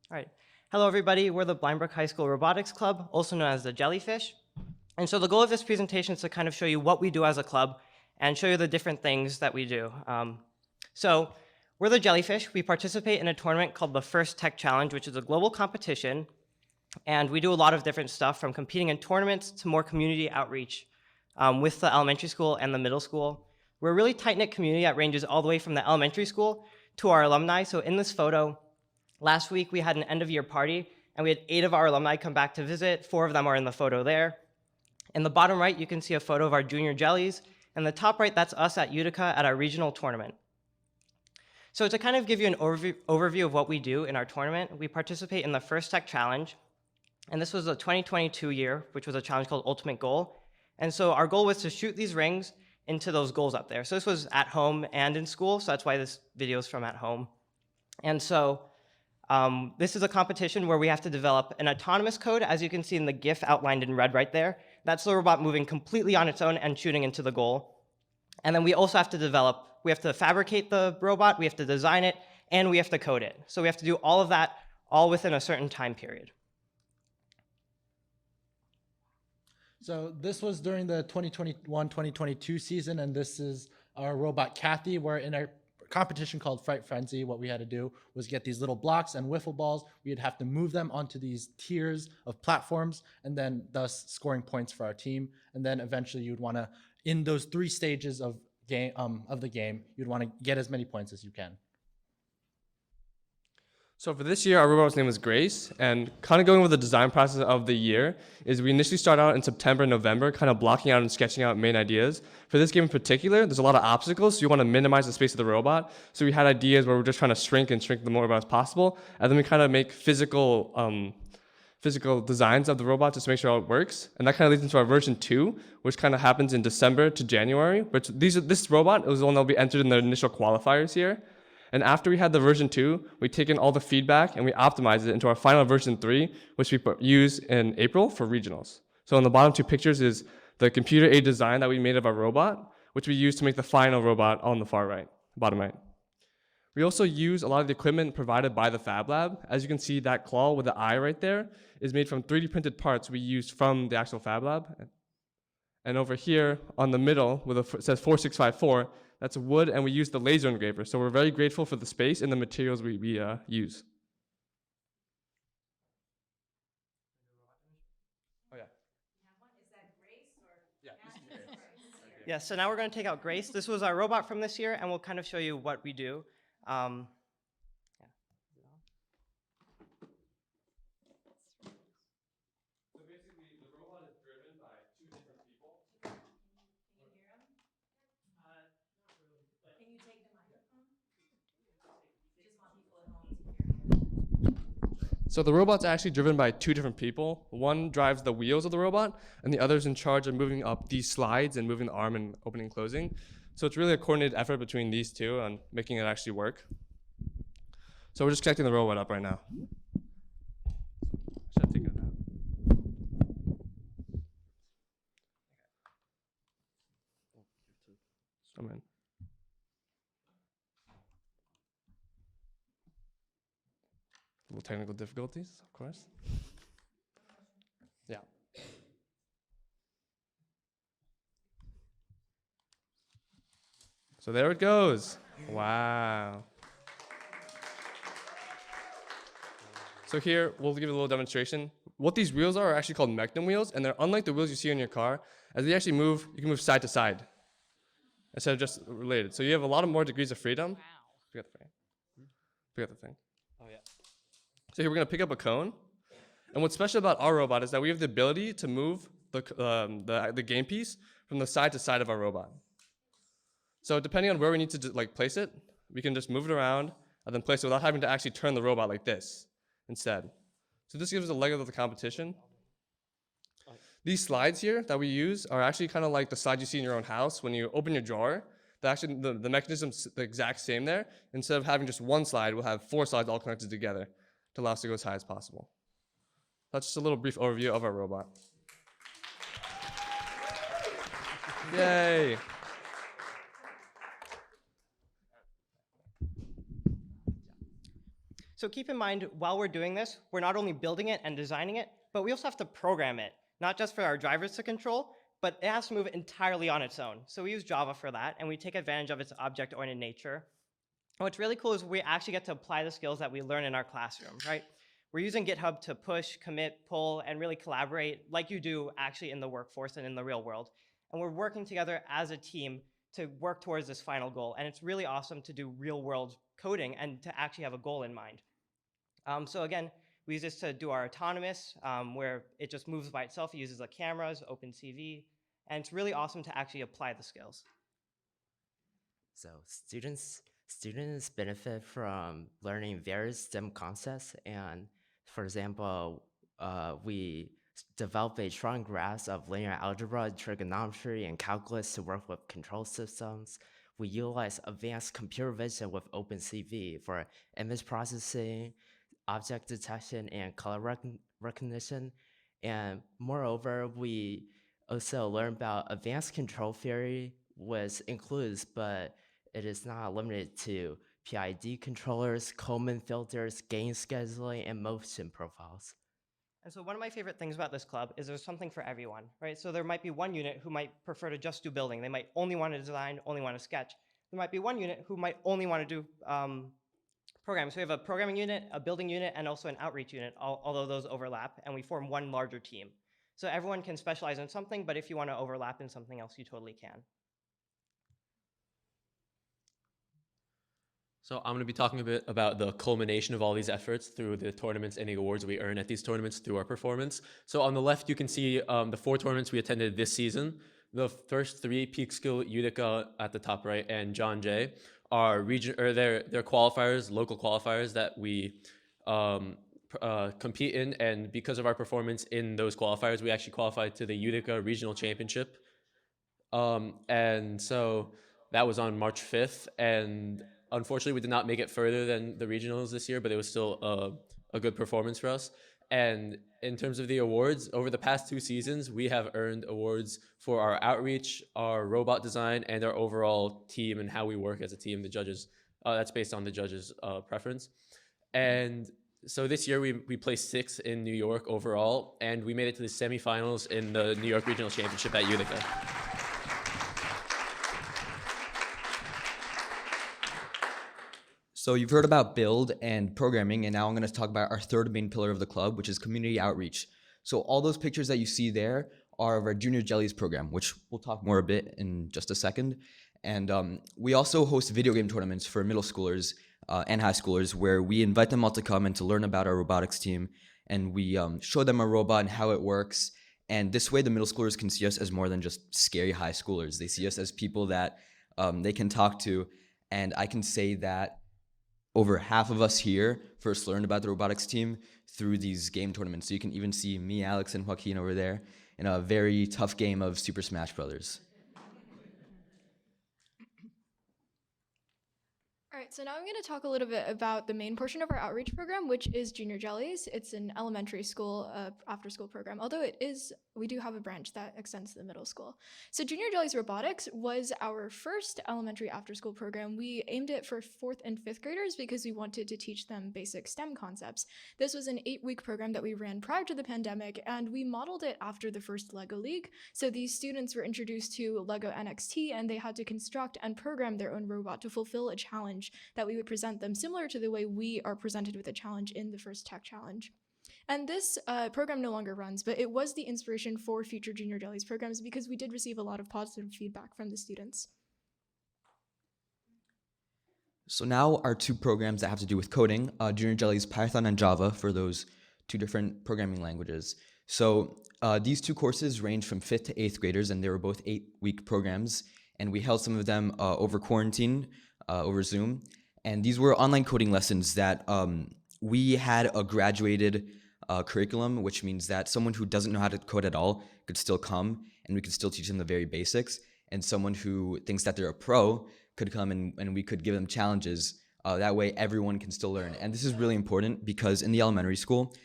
All right. Hello, everybody. We're the Blindbrook High School Robotics Club, also known as the Jellyfish. And so the goal of this presentation is to kind of show you what we do as a club and show you the different things that we do. So we're the Jellyfish. We participate in a tournament called the First Tech Challenge, which is a global competition. And we do a lot of different stuff, from competing in tournaments to more community outreach with the elementary school and the middle school. We're a really tight-knit community that ranges all the way from the elementary school to our alumni. So in this photo, last week we had an end-of-year party, and we had 8 of our alumni come back to visit. 4 of them are in the photo there. In the bottom right, you can see a photo of our junior jellies. And the top right, that's us at Utica at our regional tournament. So to kind of give you an overview of what we do in our tournament, we participate in the First Tech Challenge. And this was the 2022 year, which was a challenge called Ultimate Goal. And so our goal was to shoot these rings into those goals up there. So this was at home and in school, so that's why this video is from at home. And so this is a competition where we have to develop an autonomous code, as you can see in the GIF outlined in red right there. That's the robot moving completely on its own and shooting into the goal. And then we also have to fabricate the robot, we have to design it, and we have to code it. So we have to do all of that all within a certain time period. So this was during the 2021-2022 season, and this is our robot Kathy. We're in a competition called Fright Frenzy. What we had to do was get these little blocks and wiffle balls. We'd have to move them onto these tiers of platforms, and then thus scoring points for our team. And then eventually you'd want to, in those 3 stages of the game, you'd want to get as many points as you can. So for this year, our robot's name was Grace, and kind of going over the design process of the year is we initially start out in September, November, kind of blocking out and sketching out main ideas. For this game in particular, there's a lot of obstacles, so you want to minimize the space of the robot. So we had ideas where we're just trying to shrink the robot as possible, and then we kind of make physical designs of the robot just to make sure it works. And that kind of leads into our version 2, which kind of happens in December to January. Which this robot was the one that will be entered in the initial qualifiers here. And after we had the version 2, we take in all the feedback and we optimize it into our final version 3, which we use in April for regionals. So in the bottom 2 pictures is the computer-aided design that we made of our robot, which we use to make the final robot on the far right, bottom right. We also use a lot of the equipment provided by the Fab Lab. As you can see, that claw with the eye right there is made from 3D printed parts we used from the actual Fab Lab. And over here on the middle, it says 4654, that's wood, and we use the laser engraver. So we're very grateful for the space and the materials we use. Oh, yeah. Is that Grace or? Yeah, this is Grace. Yeah, so now we're going to take out Grace. This was our robot from this year, and we'll kind of show you what we do. So basically, the robot is driven by 2 different people. Can you hear him? Not really. Can you take the microphone? Just want people at home to hear you. So the robot's actually driven by 2 different people. One drives the wheels of the robot, and the other's in charge of moving up these slides and moving the arm and opening and closing. So it's really a coordinated effort between these 2 on making it actually work. So we're just connecting the robot up right now. Should have taken it out. Come in. Little technical difficulties, of course. Yeah. So there it goes. Wow. So here, we'll give you a little demonstration. What these wheels are actually called Mechnum wheels, and they're unlike the wheels you see in your car. As they actually move, you can move side to side instead of just related. So you have a lot of more degrees of freedom. Wow. Forget the frame. Forget the thing. Oh, yeah. So here we're going to pick up a cone. And what's special about our robot is that we have the ability to move the game piece from the side to side of our robot. So depending on where we need to place it, we can just move it around and then place it without having to actually turn the robot like this instead. So this gives us a leg of the competition. These slides here that we use are actually kind of like the slides you see in your own house when you open your drawer. The mechanism's the exact same there. Instead of having just one slide, we'll have 4 slides all connected together to allow us to go as high as possible. That's just a little brief overview of our robot. Yay! So keep in mind, while we're doing this, we're not only building it and designing it, but we also have to program it, not just for our drivers to control, but it has to move entirely on its own. So we use Java for that, and we take advantage of its object-oriented nature. And what's really cool is we actually get to apply the skills that we learn in our classroom, right? We're using GitHub to push, commit, pull, and really collaborate like you do actually in the workforce and in the real world. And we're working together as a team to work towards this final goal. And it's really awesome to do real world coding and to actually have a goal in mind. So again, we use this to do our autonomous, where it just moves by itself. It uses the cameras, OpenCV, and it's really awesome to actually apply the skills. So students benefit from learning various STEM concepts, and for example, we develop a strong grasp of linear algebra, trigonometry, and calculus to work with control systems. We utilize advanced computer vision with OpenCV for image processing, object detection, and color recognition. And moreover, we also learn about advanced control theory, which includes, but it is not limited to, PID controllers, Coleman filters, gain scheduling, and motion profiles. And so one of my favorite things about this club is there's something for everyone, right? So there might be one unit who might prefer to just do building. They might only want to design, only want to sketch. There might be one unit who might only want to do programming. So we have a programming unit, a building unit, and also an outreach unit, although those overlap, and we form one larger team. So everyone can specialize in something, but if you want to overlap in something else, you totally can. So I'm going to be talking a bit about the culmination of all these efforts through the tournaments and the awards we earn at these tournaments through our performance. So on the left, you can see the 4 tournaments we attended this season. The first 3, Peekskill, Utica at the top right, and John Jay, are they're qualifiers, local qualifiers that we compete in. And because of our performance in those qualifiers, we actually qualified to the Utica Regional Championship. And so that was on March 5th. And unfortunately, we did not make it further than the regionals this year, but it was still a good performance for us. And in terms of the awards, over the past 2 seasons, we have earned awards for our outreach, our robot design, and our overall team and how we work as a team. The judges, that's based on the judges' preference. And so this year we placed 6th in New York overall, and we made it to the semifinals in the New York Regional Championship at Utica. So you've heard about build and programming, and now I'm going to talk about our third main pillar of the club, which is community outreach. So all those pictures that you see there are of our Junior Jellies program, which we'll talk more a bit in just a second. And we also host video game tournaments for middle schoolers and high schoolers, where we invite them all to come and to learn about our robotics team. And we show them a robot and how it works. And this way, the middle schoolers can see us as more than just scary high schoolers. They see us as people that they can talk to. And I can say that over half of us here first learned about the robotics team through these game tournaments. So you can even see me, Alex, and Joaquin over there in a very tough game of Super Smash Brothers. All right, so now I'm going to talk a little bit about the main portion of our outreach program, which is Junior Jellies. It's an elementary school after-school program, although we do have a branch that extends to the middle school. So Junior Jellies Robotics was our first elementary after-school program. We aimed it for 4th and 5th graders because we wanted to teach them basic STEM concepts. This was an 8-week program that we ran prior to the pandemic, and we modeled it after the first LEGO League. So these students were introduced to LEGO NXT, and they had to construct and program their own robot to fulfill a challenge that we would present them, similar to the way we are presented with a challenge in the first Tech Challenge. And this program no longer runs, but it was the inspiration for future Junior Jellies programs because we did receive a lot of positive feedback from the students. So now our 2 programs that have to do with coding, Junior Jellies Python and Java for those 2 different programming languages. So these 2 courses range from 5th to 8th graders, and they were both 8-week programs. And we held some of them over quarantine, over Zoom. And these were online coding lessons that we had a graduated curriculum, which means that someone who doesn't know how to code at all could still come, and we could still teach them the very basics. And someone who thinks that they're a pro could come and we could give them challenges. That way everyone can still learn. And this is really important because in the elementary school,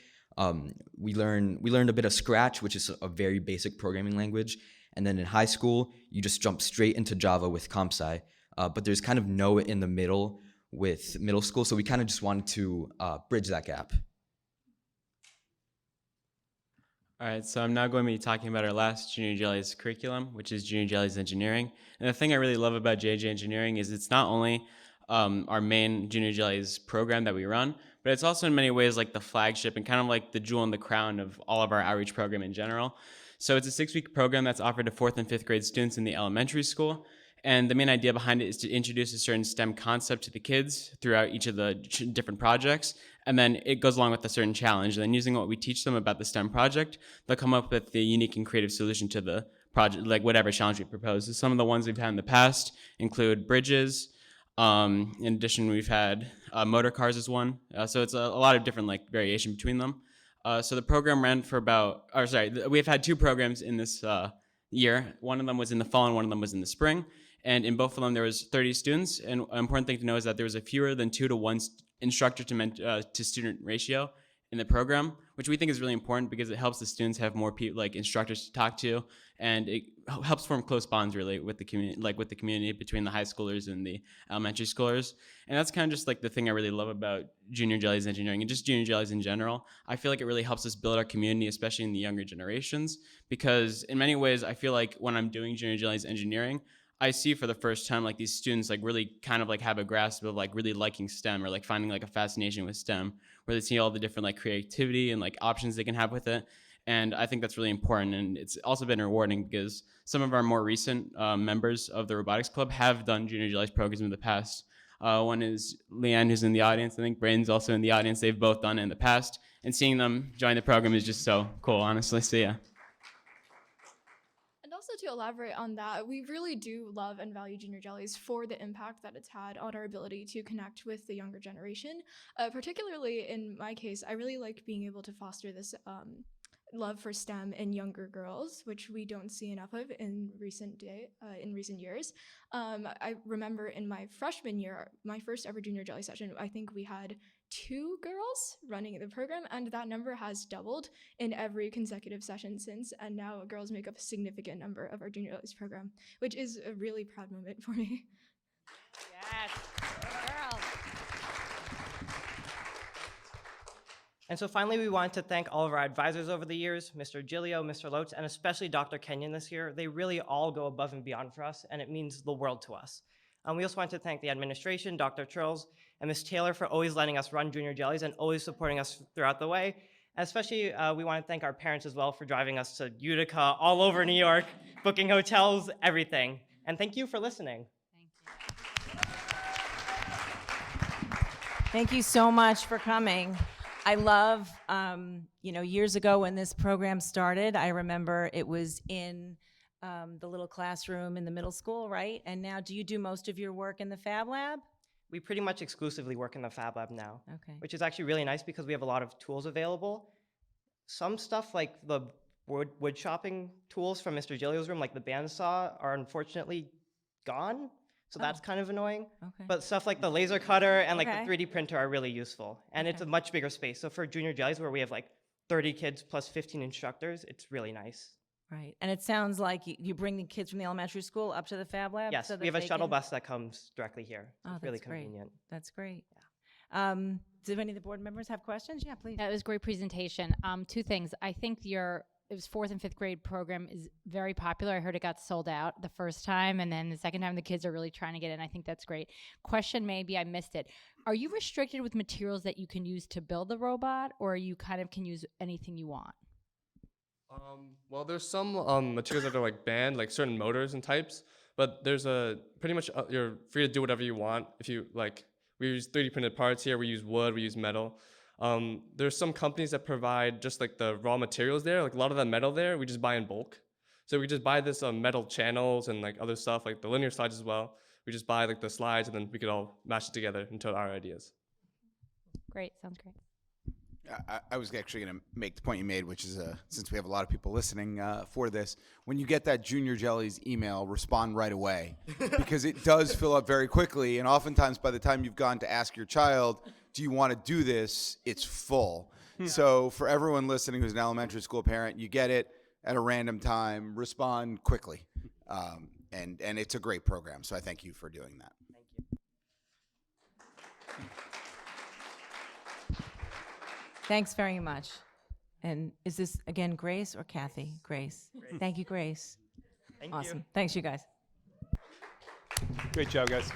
we learned a bit of Scratch, which is a very basic programming language. And then in high school, you just jump straight into Java with CompSci. But there's kind of no in the middle with middle school. So we kind of just wanted to bridge that gap. All right, so I'm now going to be talking about our last Junior Jellies curriculum, which is Junior Jellies Engineering. And the thing I really love about JJ Engineering is it's not only our main Junior Jellies program that we run, but it's also in many ways like the flagship and kind of like the jewel in the crown of all of our outreach program in general. So it's a 6-week program that's offered to 4th and 5th grade students in the elementary school. And the main idea behind it is to introduce a certain STEM concept to the kids throughout each of the different projects. And then it goes along with a certain challenge. And then using what we teach them about the STEM project, they'll come up with the unique and creative solution to the project, like whatever challenge we propose. So some of the ones we've had in the past include bridges. In addition, we've had motor cars as one. So it's a lot of different like variation between them. So the program ran for we've had 2 programs in this year. One of them was in the fall and one of them was in the spring. And in both of them, there was 30 students. And an important thing to know is that there was a fewer than 2 to 1 instructor to student ratio in the program, which we think is really important because it helps the students have more like instructors to talk to, and it helps form close bonds really with the community, like with the community between the high schoolers and the elementary schoolers. And that's kind of just like the thing I really love about Junior Jellies Engineering and just Junior Jellies in general. I feel like it really helps us build our community, especially in the younger generations, because in many ways I feel like when I'm doing Junior Jellies Engineering, I see for the first time like these students like really kind of like have a grasp of like really liking STEM or like finding like a fascination with STEM, where they see all the different like creativity and like options they can have with it. And I think that's really important. And it's also been rewarding because some of our more recent members of the robotics club have done Junior Jellies programs in the past. One is Leanne, who's in the audience. I think Brayden's also in the audience. They've both done it in the past. And seeing them join the program is just so cool, honestly. So yeah. Also, to elaborate on that, we really do love and value Junior Jellies for the impact that it's had on our ability to connect with the younger generation. Particularly in my case, I really like being able to foster this love for STEM in younger girls, which we don't see enough of in recent years. I remember in my freshman year, my first ever Junior Jelly session, I think we had 2 girls running the program, and that number has doubled in every consecutive session since, and now girls make up a significant number of our Junior Jellies program, which is a really proud moment for me. Yes, girls. And so finally, we wanted to thank all of our advisors over the years, Mr. Gilio, Mr. Lotes, and especially Dr. Kenyon this year. They really all go above and beyond for us, and it means the world to us. We also want to thank the administration, Dr. Churls, and Ms. Taylor for always letting us run Junior Jellies and always supporting us throughout the way. And especially, we want to thank our parents as well for driving us to Utica, all over New York, booking hotels, everything. And thank you for listening. Thank you so much for coming. I love, years ago when this program started, I remember it was in the little classroom in the middle school, right? And now, do you do most of your work in the Fab Lab? We pretty much exclusively work in the Fab Lab now, Okay. which is actually really nice because we have a lot of tools available. Some stuff like the wood shopping tools from Mr. Gilio's room, like the bandsaw, are unfortunately gone. So that's kind of annoying. Okay. But stuff like the laser cutter and like Okay. the 3D printer are really useful. And it's a much bigger space. So for Junior Jellies, where we have like 30 kids plus 15 instructors, it's really nice. Right. And it sounds like you bring the kids from the elementary school up to the Fab Lab? Yes, so that we have a they shuttle can- bus that comes directly here. Oh, It's really that's great. convenient. That's great. Do any of the board members have questions? Yeah, please. That was a great presentation. 2 things. I think it was 4th and 5th grade program is very popular. I heard it got sold out the first time, and then the second time the kids are really trying to get in. I think that's great. Question, maybe I missed it. Are you restricted with materials that you can use to build the robot, or you kind of can use anything you want? Well, there's some materials that are like banned, like certain motors and types, but there's pretty much you're free to do whatever you want. If you like, we use 3D printed parts here. We use wood. We use metal. There's some companies that provide just like the raw materials there. Like a lot of that metal there, we just buy in bulk. So we just buy this metal channels and like other stuff, like the linear slides as well. We just buy like the slides, and then we could all mash it together into our ideas. Great. Sounds great. I was actually going to make the point you made, which is since we have a lot of people listening for this, when you get that Junior Jellies email, respond right away because it does fill up very quickly. And oftentimes by the time you've gone to ask your child, do you want to do this, it's full. So for everyone listening who's an elementary school parent, you get it at a random time, respond quickly. And it's a great program. So I thank you for doing that. Thank you. Thanks very much. And is this, again, Grace or Kathy? Grace. Thank you, Grace. Thank Awesome. you. Thanks, you guys. Great job, guys.